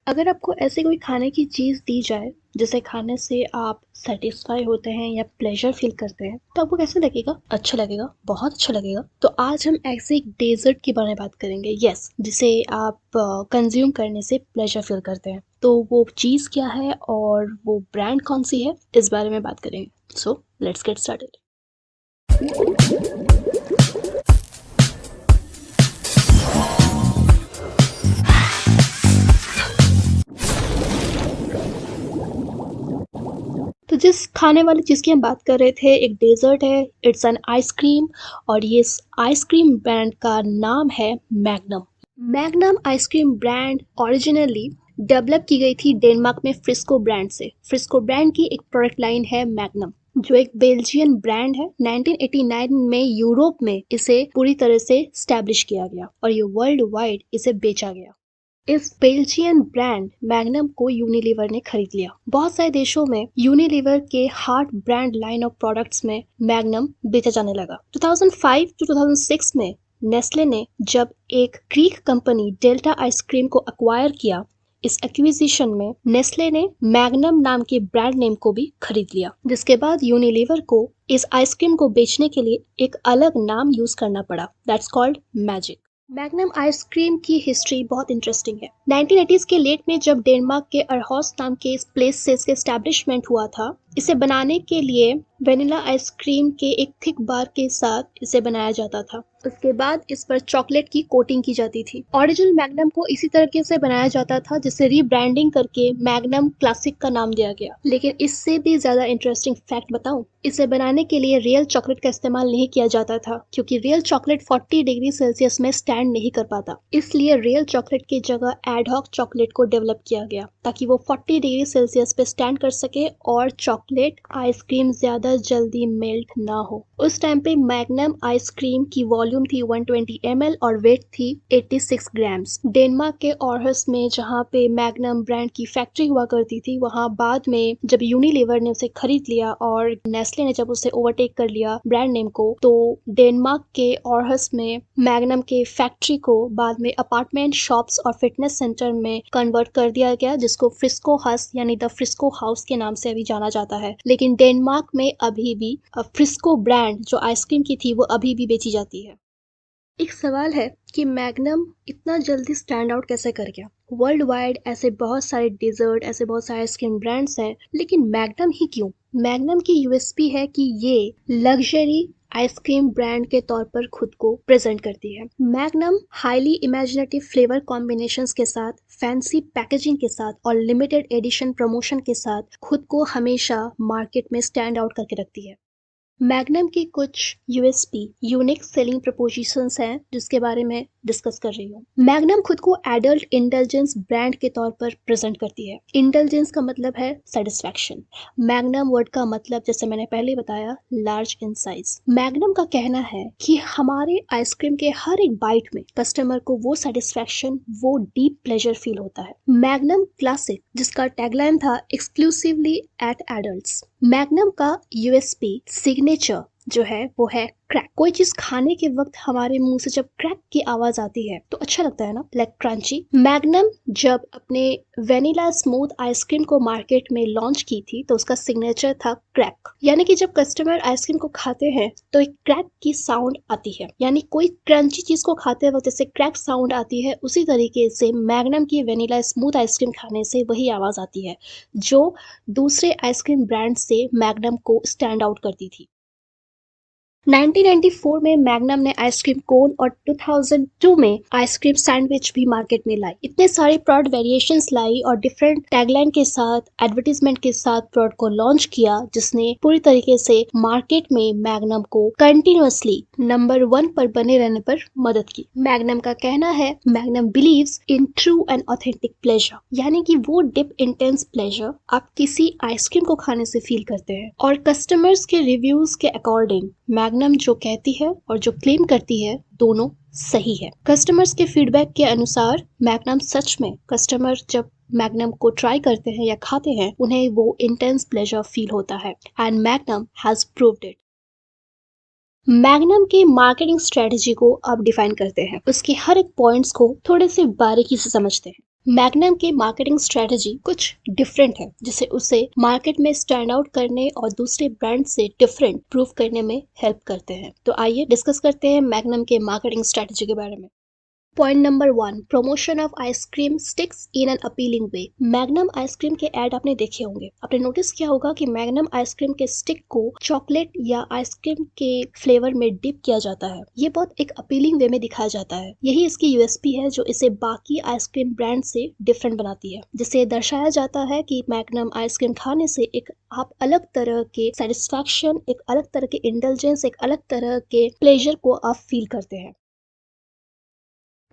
अगर आपको ऐसी कोई खाने की चीज़ दी जाए जिसे खाने से आप सेटिस्फाई होते हैं या प्लेजर फील करते हैं तो आपको कैसे लगेगा? अच्छा लगेगा, बहुत अच्छा लगेगा। तो आज हम ऐसे एक डेजर्ट के बारे में बात करेंगे, यस, जिसे आप कंज्यूम करने से प्लेजर फील करते हैं। तो वो चीज़ क्या है और वो ब्रांड कौन सी है, इस बारे में बात करेंगे। So let's get started. तो जिस खाने वाली चीज़ की हम बात कर रहे थे, एक डेजर्ट है, इट्स एन आइसक्रीम। और ये इस आइसक्रीम ब्रांड का नाम है magnum. Magnum ice cream brand originally develop की गई थी डेनमार्क में फ्रिस्को ब्रांड से। फ्रिस्को ब्रांड की एक प्रोडक्ट लाइन है मैग्नम, जो एक बेल्जियन ब्रांड है। 1989 में यूरोप में इसे पूरी तरह से स्टैब्लिश किया गया और ये वर्ल्ड वाइड इसे बेचा गया। इस बेल्जियन ब्रांड मैग्नम को यूनिलीवर ने खरीद लिया। बहुत सारे देशों में यूनिलीवर के heart brand line of products में मैग्नम बेचा जाने लगा। 2005 टू 2006 में नेस्ले ने जब एक ग्रीक कंपनी डेल्टा आइसक्रीम को अक्वायर किया, इस एक्विजिशन में नेस्ले ने मैग्नम नाम के ब्रांड नेम को भी खरीद लिया, जिसके बाद यूनिलीवर को इस आइसक्रीम को बेचने के लिए एक अलग नाम यूज करना पड़ा, that's called magic. Magnum ice cream की हिस्ट्री बहुत इंटरेस्टिंग है। 1980s के लेट में जब डेनमार्क के अरहॉस नाम के इस प्लेस से इसका एस्टैब्लिशमेंट हुआ था, इसे बनाने के लिए वेनिला आइसक्रीम के एक थिक बार के साथ इसे बनाया जाता था। उसके बाद इस पर चॉकलेट की कोटिंग की जाती थी। ओरिजिनल मैग्नम को इसी तरीके से बनाया जाता था, जिसे रीब्रांडिंग करके मैग्नम क्लासिक का नाम दिया गया। लेकिन इससे भी ज्यादा इंटरेस्टिंग फैक्ट बताऊं, इसे बनाने के लिए रियल चॉकलेट का इस्तेमाल नहीं किया जाता था, क्योंकि रियल चॉकलेट 40 डिग्री सेल्सियस में स्टैंड नहीं कर पाता। इसलिए रियल चॉकलेट की जगह एडहॉक चॉकलेट को डेवलप किया गया, ताकि वो 40 डिग्री सेल्सियस पे स्टैंड कर सके और चॉकलेट आइसक्रीम ज्यादा जल्दी मेल्ट ना हो। उस टाइम पे मैग्नम आइसक्रीम की वॉल्यूम थी 120 ml और वेट थी 86 ग्राम्स। डेनमार्क के ऑरहस में जहाँ पे मैग्नम ब्रांड की फैक्ट्री हुआ करती थी, वहाँ बाद में जब यूनिलीवर ने उसे खरीद लिया और नेस्ले ने जब उसे ओवरटेक कर लिया ब्रांड नेम को, तो डेनमार्क के ऑरहस में मैग्नम के फैक्ट्री को बाद में अपार्टमेंट, शॉप्स और फिटनेस सेंटर में कन्वर्ट कर दिया गया, जिसको फ्रिस्को हस यानी द फ्रिस्को हाउस के नाम से अभी जाना जाता है। लेकिन डेनमार्क में अभी भी फ्रिस्को ब्रांड जो आइसक्रीम की थी वो अभी भी बेची जाती है। एक सवाल है कि मैग्नम इतना जल्दी स्टैंड आउट कैसे कर गया? वर्ल्ड वाइड ऐसे बहुत सारे डेजर्ट, ऐसे बहुत सारे आइसक्रीम ब्रांड्स हैं, लेकिन मैग्नम ही क्यों? मैग्नम की यूएसपी है कि ये लग्जरी आइसक्रीम ब्रांड के तौर पर खुद को प्रेजेंट करती है। Magnum highly imaginative flavour combinations के साथ, फैंसी पैकेजिंग के साथ और लिमिटेड एडिशन प्रमोशन के साथ खुद को हमेशा मार्केट में स्टैंड आउट करके रखती है। मैग्नम की कुछ यूएसपी यूनिक सेलिंग प्रपोजिशंस हैं, जिसके बारे में डिस्कस कर रही हूँ। मैग्नम खुद को एडल्ट इंटेलिजेंस ब्रांड के तौर पर प्रेजेंट करती है। इंटेलिजेंस का मतलब है सेटिस्फैक्शन। मैग्नम वर्ड का मतलब, जैसे मैंने पहले बताया, लार्ज इन साइज। मैग्नम का कहना है कि हमारे आइसक्रीम के हर एक बाइट में कस्टमर को वो सेटिस्फैक्शन, वो डीप प्लेजर फील होता है। मैग्नम क्लासिक, जिसका टैगलाइन था एक्सक्लूसिवली एट एडल्ट्स। मैग्नम का यूएसपी सिग्नेचर जो है वो है क्रैक। कोई चीज खाने के वक्त हमारे मुंह से जब क्रैक की आवाज आती है तो अच्छा लगता है ना, लाइक क्रंची। मैग्नम जब अपने वेनिला स्मूथ आइसक्रीम को मार्केट में लॉन्च की थी तो उसका सिग्नेचर था क्रैक, यानी कि जब कस्टमर आइसक्रीम को खाते हैं तो एक क्रैक की साउंड आती है, यानी कोई क्रंची चीज को खाते वक्त जैसे क्रैक साउंड आती है, उसी तरीके से मैग्नम की वेनिला स्मूथ आइसक्रीम खाने से वही आवाज आती है, जो दूसरे आइसक्रीम ब्रांड से मैग्नम को स्टैंड आउट करती थी। 1994 में मैग्नम ने आइसक्रीम कोन और 2002 में आइसक्रीम सैंडविच भी मार्केट में लाई। इतने सारे प्रोडक्ट वेरिएशंस लाई और डिफरेंट टैगलाइन के साथ, एडवर्टीजमेंट के साथ प्रोडक्ट को लॉन्च किया, जिसने पूरी तरीके से मार्केट में मैग्नम को कंटिन्यूअसली नंबर 1 पर बने रहने पर मदद की। मैग्नम का कहना है, magnum believes in true and authentic pleasure, यानी कि वो डिप इंटेंस प्लेजर आप किसी आइसक्रीम को खाने से फील करते हैं। और कस्टमर्स के रिव्यूज के अकॉर्डिंग मैग्नम जो कहती है और जो क्लेम करती है, दोनों सही है। कस्टमर्स के फीडबैक के अनुसार मैग्नम सच में, कस्टमर जब मैग्नम को ट्राई करते हैं या खाते हैं, उन्हें वो इंटेंस प्लेजर फील होता है, and magnum has proved it. Magnum की मार्केटिंग स्ट्रेटजी को अब डिफाइन करते हैं, उसके हर एक पॉइंट्स को थोड़े से बारीकी से समझते हैं। मैग्नम की मार्केटिंग स्ट्रेटजी कुछ डिफरेंट है, जिसे उसे मार्केट में स्टैंड आउट करने और दूसरे ब्रांड से डिफरेंट प्रूव करने में हेल्प करते हैं। तो आइए डिस्कस करते हैं मैग्नम के मार्केटिंग स्ट्रेटजी के बारे में। Point number 1, promotion of ice cream sticks in an appealing way. Magnum ice cream के ऐड आपने देखे होंगे। आपने नोटिस किया होगा कि मैग्नम आइसक्रीम के स्टिक को चॉकलेट या आइसक्रीम के फ्लेवर में डिप किया जाता है। ये बहुत एक अपीलिंग वे में दिखाया जाता है। यही इसकी यूएसपी है जो इसे बाकी आइसक्रीम ब्रांड से डिफरेंट बनाती है, जिसे दर्शाया जाता है कि मैग्नम आइसक्रीम खाने से एक आप अलग तरह के सेटिस्फैक्शन, एक अलग तरह के इंटेलिजेंस, एक अलग तरह के प्लेजर को आप फील करते हैं।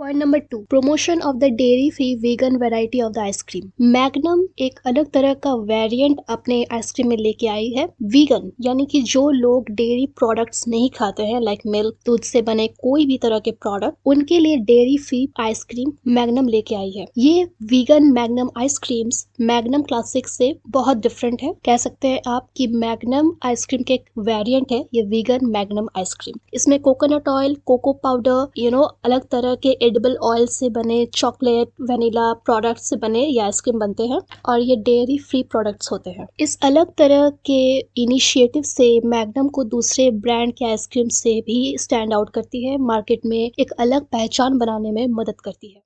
Point number 2, promotion of the dairy free vegan variety of the ice cream. Magnum एक अलग तरह का वेरिएंट अपने आइसक्रीम में लेके आई है। वीगन यानी कि जो लोग डेयरी प्रोडक्ट्स नहीं खाते हैं, लाइक मिल्क, दूध से बने कोई भी तरह के प्रोडक्ट, उनके लिए डेयरी फ्री आइसक्रीम मैग्नम लेके आई है। ये vegan magnum ice creams magnum classic से बहुत डिफरेंट है। कह सकते हैं आप कि मैग्नम आइसक्रीम के एक वेरिएंट है ये वीगन मैग्नम आइसक्रीम। इसमें कोकोनट ऑयल, कोको पाउडर, अलग तरह के एडिबल ऑयल से बने चॉकलेट, वेनिला प्रोडक्ट से बने ये आइसक्रीम बनते हैं और ये डेयरी फ्री प्रोडक्ट्स होते हैं। इस अलग तरह के इनिशिएटिव से मैग्नम को दूसरे ब्रांड के आइसक्रीम से भी स्टैंड आउट करती है, मार्केट में एक अलग पहचान बनाने में मदद करती है।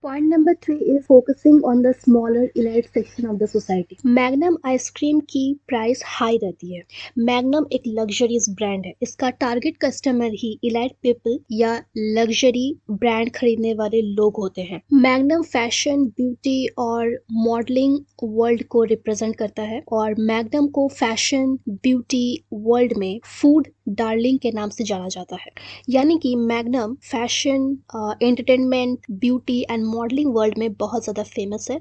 Point number 3 is focusing on the smaller elite section of the society. Magnum ice cream की प्राइस हाई रहती है। मैग्नम एक लग्जरियस ब्रांड है। इसका टारगेट कस्टमर ही इलाइट पीपल या लग्जरी ब्रांड खरीदने वाले लोग होते हैं। मैग्नम फैशन, ब्यूटी और मॉडलिंग वर्ल्ड को रिप्रेजेंट करता है और मैग्नम को फैशन ब्यूटी वर्ल्ड में फूड डार्लिंग के नाम से जाना जाता है। यानी कि magnum fashion, entertainment, beauty and modelling world में बहुत ज़्यादा फेमस है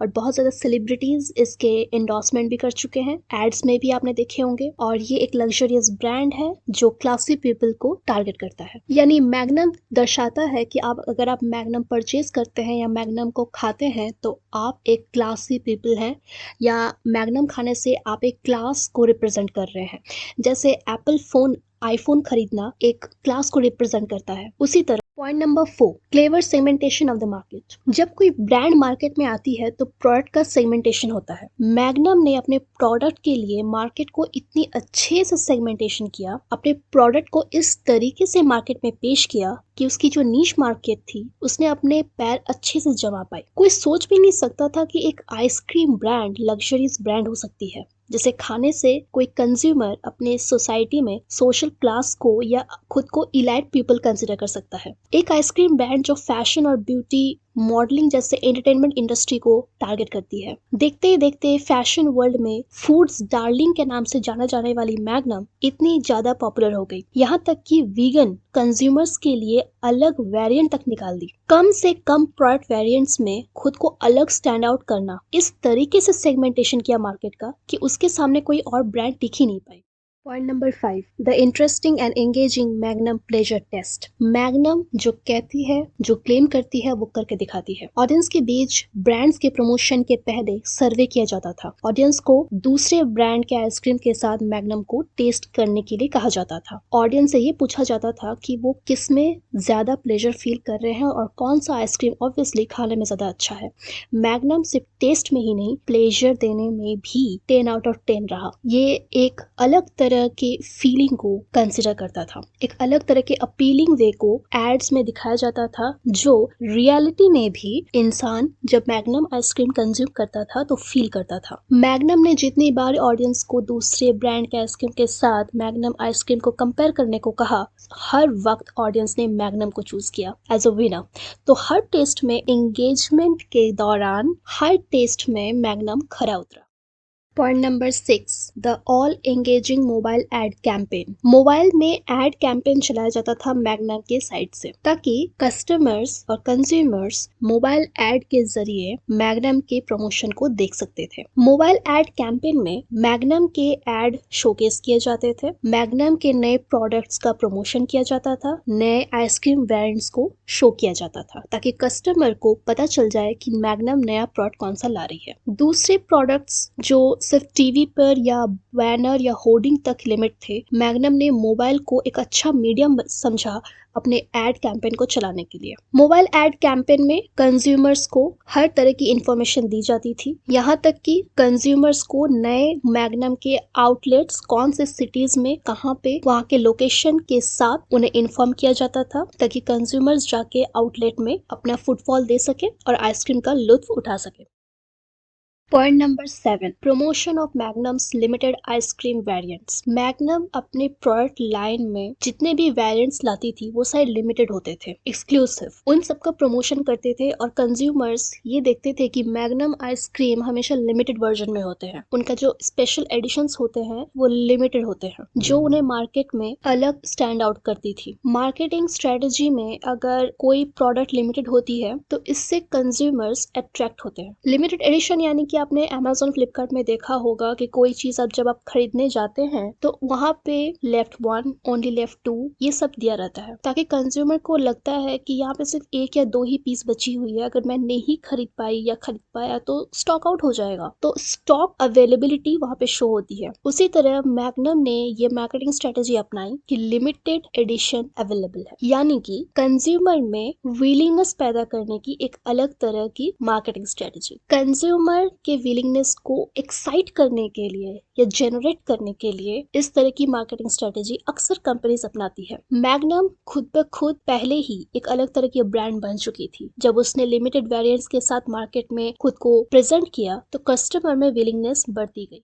और बहुत ज़्यादा सेलिब्रिटीज़ इसके एंडोर्समेंट भी कर चुके हैं। एड्स में भी आपने देखे होंगे। और ये एक लग्जरियस ब्रांड है जो क्लासी पीपल को टारगेट करता है। यानी मैग्नम दर्शाता है कि अगर आप मैग्नम परचेज करते हैं या मैग्नम को खाते हैं तो आप एक क्लासी पीपल हैं, या मैग्नम खाने से आप एक क्लास को रिप्रेजेंट कर रहे हैं। जैसे एप्पल फोन, आईफोन खरीदना एक क्लास को रिप्रेजेंट करता है, उसी तरह। Point number 4, clever segmentation of the market. जब कोई ब्रांड मार्केट में आती है तो प्रोडक्ट का सेगमेंटेशन होता है। मैग्नम ने अपने प्रोडक्ट के लिए मार्केट को इतनी अच्छे से सेगमेंटेशन किया, अपने प्रोडक्ट को इस तरीके से मार्केट में पेश किया कि उसकी जो नीश मार्केट थी उसने अपने पैर अच्छे से जमा पाए। कोई सोच भी नहीं सकता था कि एक आइसक्रीम ब्रांड लग्जरीज ब्रांड हो सकती है, जिसे खाने से कोई कंज्यूमर अपने सोसाइटी में सोशल क्लास को या खुद को इलाइट पीपल कंसिडर कर सकता है। एक आइसक्रीम ब्रांड जो फैशन और ब्यूटी, मॉडलिंग जैसे एंटरटेनमेंट इंडस्ट्री को टारगेट करती है। देखते ही देखते फैशन वर्ल्ड में फूड्स डार्लिंग के नाम से जाना जाने वाली मैग्नम इतनी ज्यादा पॉपुलर हो गई, यहाँ तक कि वीगन कंज्यूमर्स के लिए अलग वेरिएंट तक निकाल दी। कम से कम प्रोडक्ट वेरिएंट्स में खुद को अलग स्टैंड आउट करना, इस तरीके से सेगमेंटेशन किया मार्केट का कि उसके सामने कोई और ब्रांड टिक ही नहीं पाई। Point number 5, the interesting and engaging Magnum pleasure taste. Magnum जो कहती है, जो क्लेम करती है, वो करके दिखाती है। ऑडियंस के बीच ब्रांड्स के प्रमोशन के पहले सर्वे किया जाता था। ऑडियंस को दूसरे ब्रांड के आइसक्रीम के साथ मैग्नम को टेस्ट करने के लिए कहा जाता था। ऑडियंस से ये पूछा जाता था कि वो किस में ज्यादा प्लेजर फील कर रहे हैं और कौन सा आइसक्रीम ऑब्वियसली खाने में ज्यादा अच्छा है। मैग्नम सिर्फ टेस्ट में ही नहीं, प्लेजर देने में भी 10 आउट ऑफ 10 रहा। ये एक अलग तरह के फीलिंग को कंसिडर करता था, एक अलग तरह के अपीलिंग वे को एड्स में दिखाया जाता था, जो रियलिटी में भी इंसान जब मैग्नम आइसक्रीम कंज्यूम करता था तो फील करता था। मैग्नम ने जितनी बार ऑडियंस को दूसरे ब्रांड के आइसक्रीम के साथ मैग्नम आइसक्रीम को कंपेयर करने को कहा, हर वक्त ऑडियंस ने मैग्नम को चूज किया एज अ विनर। तो हर टेस्ट में, एंगेजमेंट के दौरान हर टेस्ट में मैग्नम खरा उतरा। Point number 6, the all engaging mobile ad campaign. Mobile में एड कैंपेन चलाया जाता था मैग्नम के साइड से, ताकि कस्टमर्स और कंज्यूमर्स मोबाइल एड के जरिए मैग्नम के प्रमोशन को देख सकते थे। मोबाइल एड कैंपेन में मैग्नम के एड शोकेस किए जाते थे, मैग्नम के नए प्रोडक्ट्स का प्रमोशन किया जाता था, नए आइसक्रीम वेरिएंट्स को शो किया जाता था, ताकि कस्टमर को पता चल जाए कि मैग्नम नया प्रोडक्ट कौन सा ला रही है। दूसरे प्रोडक्ट्स जो सिर्फ टीवी पर या बैनर या होर्डिंग तक लिमिट थे, मैग्नम ने मोबाइल को एक अच्छा मीडियम समझा अपने एड कैंपेन को चलाने के लिए। मोबाइल एड कैंपेन में कंज्यूमर्स को हर तरह की इंफॉर्मेशन दी जाती थी, यहाँ तक कि कंज्यूमर्स को नए मैग्नम के आउटलेट्स कौन से सिटीज में कहाँ पे, वहाँ के लोकेशन के साथ उन्हें इन्फॉर्म किया जाता था, ताकि कंज्यूमर्स जाके आउटलेट में अपना फुटफॉल दे सके और आइसक्रीम का लुत्फ उठा सके। Point number 7, promotion of Magnum's limited ice cream variants. Magnum अपने प्रोडक्ट लाइन में जितने भी वेरिएंट्स लाती थी वो सारे लिमिटेड होते थे, एक्सक्लूसिव। उन सबका प्रमोशन करते थे और कंज्यूमर्स ये देखते थे कि मैग्नम आइसक्रीम हमेशा लिमिटेड वर्जन में होते हैं, उनका जो स्पेशल एडिशंस होते हैं वो लिमिटेड होते हैं, जो उन्हें मार्केट में अलग स्टैंड आउट करती थी। मार्केटिंग स्ट्रेटेजी में अगर कोई प्रोडक्ट लिमिटेड होती है तो इससे कंज्यूमर्स अट्रैक्ट होते हैं। लिमिटेड एडिशन यानी कि आपने Amazon फ्लिपकार्ट में देखा होगा कि कोई चीज अब जब आप खरीदने जाते हैं तो वहाँ पे लेफ्ट 1 ओनली लेफ्ट 2 ये सब दिया रहता है, ताकि कंज्यूमर को लगता है कि यहाँ पे सिर्फ 1 या 2 ही पीस बची हुई है, अगर मैं नहीं खरीद पाई या खरीद पाया तो स्टॉक आउट हो जाएगा, तो स्टॉक अवेलेबिलिटी वहाँ पे शो होती है। उसी तरह मैग्नम ने ये मार्केटिंग स्ट्रेटेजी अपनाई कि लिमिटेड एडिशन अवेलेबल है, यानी कि कंज्यूमर में विलिंगनेस पैदा करने की एक अलग तरह की मार्केटिंग स्ट्रेटेजी। कंज्यूमर के विलिंगनेस को एक्साइट करने के लिए या जनरेट करने के लिए इस तरह की मार्केटिंग स्ट्रेटेजी अक्सर कंपनीज अपनाती है। मैग्नम खुद ब खुद पहले ही एक अलग तरह की ब्रांड बन चुकी थी। जब उसने लिमिटेड वेरिएंट्स के साथ मार्केट में खुद को प्रेजेंट किया तो कस्टमर में विलिंगनेस बढ़ती गई।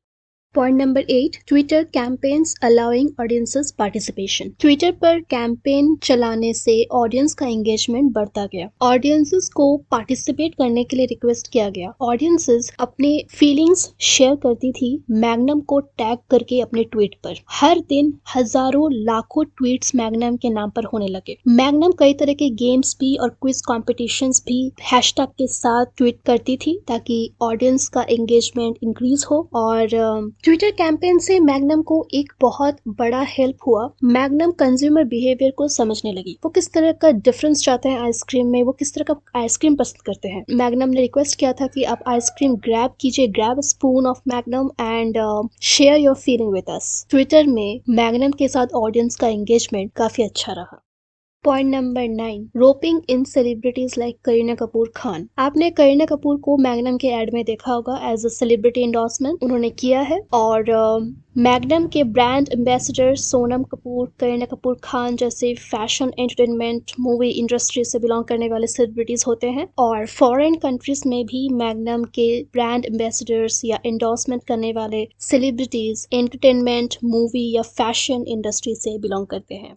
Point number 8, Twitter campaigns allowing audiences participation. Twitter पर कैंपेन चलाने से ऑडियंस का एंगेजमेंट बढ़ता गया, ऑडियंसेस को पार्टिसिपेट करने के लिए रिक्वेस्ट किया गया। ऑडियंसेस अपने फीलिंग्स शेयर करती थी मैग्नम को टैग करके अपने ट्वीट पर। हर दिन हजारों लाखों ट्वीट्स मैग्नम के नाम पर होने लगे। मैग्नम कई तरह के गेम्स भी और क्विज कॉम्पिटिशन्स भी हैशटैग के साथ ट्वीट करती थी ताकि ऑडियंस का एंगेजमेंट इंक्रीज हो। और ट्विटर कैंपेन से मैग्नम को एक बहुत बड़ा हेल्प हुआ। मैग्नम कंज्यूमर बिहेवियर को समझने लगी, वो किस तरह का डिफरेंस चाहते हैं आइसक्रीम में, वो किस तरह का आइसक्रीम पसंद करते हैं। मैग्नम ने रिक्वेस्ट किया था कि आप आइसक्रीम ग्रैब कीजिए, grab spoon of magnum and share your feeling with us. Twitter में मैग्नम के साथ ऑडियंस का एंगेजमेंट काफी अच्छा रहा। पॉइंट नंबर 9, रोपिंग इन सेलिब्रिटीज लाइक करीना कपूर खान। आपने करीना कपूर को मैग्नम के एड में देखा होगा एज अ सेलिब्रिटी एंडोर्समेंट उन्होंने किया है। और मैग्नम के ब्रांड एम्बेसडर सोनम कपूर, करीना कपूर खान जैसे फैशन, एंटरटेनमेंट, मूवी इंडस्ट्री से बिलोंग करने वाले सेलिब्रिटीज होते हैं। और फॉरेन कंट्रीज में भी मैग्नम के ब्रांड एम्बेसडर्स या एंडोर्समेंट करने वाले सेलिब्रिटीज एंटरटेनमेंट, मूवी या फैशन इंडस्ट्री से बिलोंग करते हैं।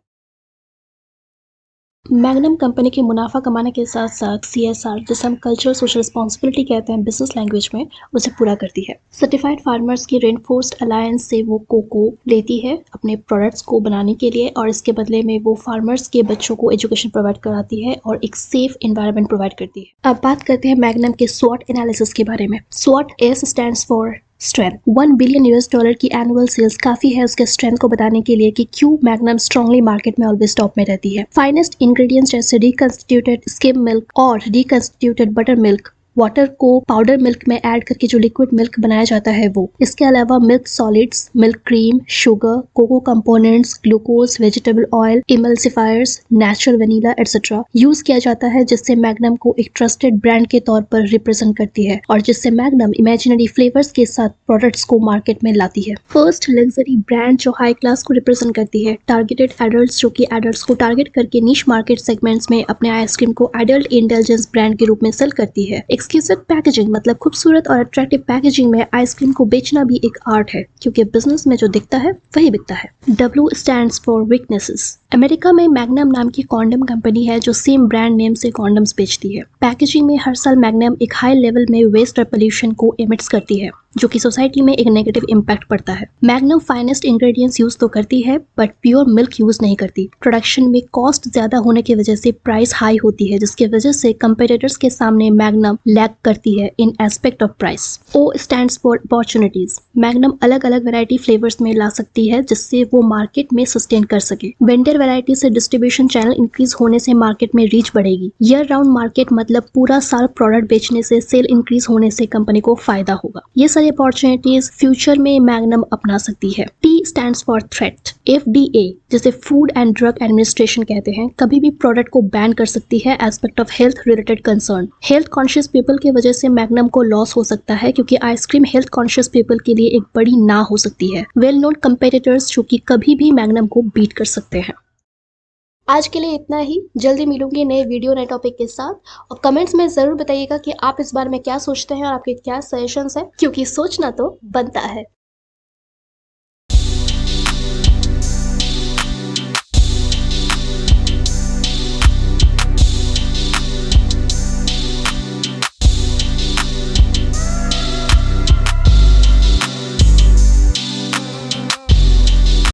मैग्नम कंपनी के मुनाफा कमाने के साथ साथ CSR, जिसे हम कल्चरल सोशल रिस्पॉन्सिबिलिटी कहते हैं बिजनेस लैंग्वेज में, उसे पूरा करती है। सर्टिफाइड फार्मर्स की रेनफोर्स्ड अलायंस से वो कोको लेती है अपने प्रोडक्ट्स को बनाने के लिए, और इसके बदले में वो फार्मर्स के बच्चों को एजुकेशन प्रोवाइड कराती है और एक सेफ एनवायरनमेंट प्रोवाइड करती है। अब बात करते हैं मैग्नम के SWOT एनालिसिस के बारे में। SWOT S stands for strength. $1 billion की एनुअल सेल्स काफी है उसके स्ट्रेंथ को बताने के लिए कि क्यों मैग्नम स्ट्रांगली मार्केट में ऑलवेज टॉप में रहती है। फाइनेस्ट इंग्रेडिएंट्स जैसे रिकंस्टिट्यूटेड स्किम मिल्क और रिकंस्टिट्यूटेड बटर मिल्क, वाटर को पाउडर मिल्क में ऐड करके जो लिक्विड मिल्क बनाया जाता है वो। इसके अलावा milk solids, milk cream, sugar, cocoa components, glucose, vegetable oil, emulsifiers, natural vanilla etcetera use किया जाता है, जिससे मैग्नम को एक ट्रस्टेड ब्रांड के तौर पर रिप्रेजेंट करती है और जिससे मैग्नम इमेजिनरी फ्लेवर्स के साथ प्रोडक्ट्स को मार्केट में लाती है। फर्स्ट लग्जरी ब्रांड जो हाई क्लास को रिप्रेजेंट करती है। टारगेटेड एडल्ट्स, जो कि एडल्ट्स को टारगेट करके नीश मार्केट सेगमेंट्स में अपने आइसक्रीम को एडल्ट इंटेलिजेंस ब्रांड के रूप में सेल करती है। एक्सक्लूसिव पैकेजिंग, मतलब खूबसूरत और अट्रैक्टिव पैकेजिंग में आइसक्रीम को बेचना भी एक आर्ट है, क्योंकि बिजनेस में जो दिखता है वही बिकता है। W stands for weaknesses. America में मैग्नम नाम की कॉन्डम कंपनी है जो सेम ब्रांड नेम से कॉन्डम्स बेचती है। पैकेजिंग में हर साल मैग्नम एक हाई लेवल में वेस्ट और पोल्यूशन को एमिट्स करती है, जो कि सोसाइटी में एक नेगेटिव इम्पैक्ट पड़ता है। मैग्नम फाइनेस्ट इंग्रेडिएंट्स यूज तो करती है बट प्योर मिल्क यूज नहीं करती। प्रोडक्शन में कॉस्ट ज्यादा होने की वजह से प्राइस हाई होती है, जिसकी वजह से कंपेटिटर्स के सामने मैग्नम लैग करती है in aspect of price. O stands for opportunities. Magnum अलग अलग वैरायटी फ्लेवर्स में ला सकती है जिससे वो मार्केट में सस्टेन कर सके। वेंडर वैरायटी से डिस्ट्रीब्यूशन चैनल इंक्रीज होने से मार्केट में रीच बढ़ेगी। ईयर राउंड मार्केट मतलब पूरा साल प्रोडक्ट बेचने से सेल इंक्रीज होने से कंपनी को फायदा होगा। ये सारी अपॉर्चुनिटीज फ्यूचर में मैग्नम अपना सकती है। T stands for threat. FDA जिसे फूड एंड ड्रग एडमिनिस्ट्रेशन कहते हैं कभी भी प्रोडक्ट को बैन कर सकती है aspect of health related concern. Health conscious people की वजह से मैग्नम को लॉस हो सकता है क्योंकि आइसक्रीम हेल्थ कॉन्शियस पीपल के लिए एक बड़ी ना हो सकती है। वेल नोन कंपेटिटर्स जो कि कभी भी मैग्नम को बीट कर सकते हैं। आज के लिए इतना ही। जल्दी मिलूंगी नए वीडियो नए टॉपिक के साथ, और कमेंट्स में जरूर बताइएगा कि आप इस बारे में क्या सोचते हैं और आपके क्या सजेशंस हैं, क्योंकि सोचना तो बनता है।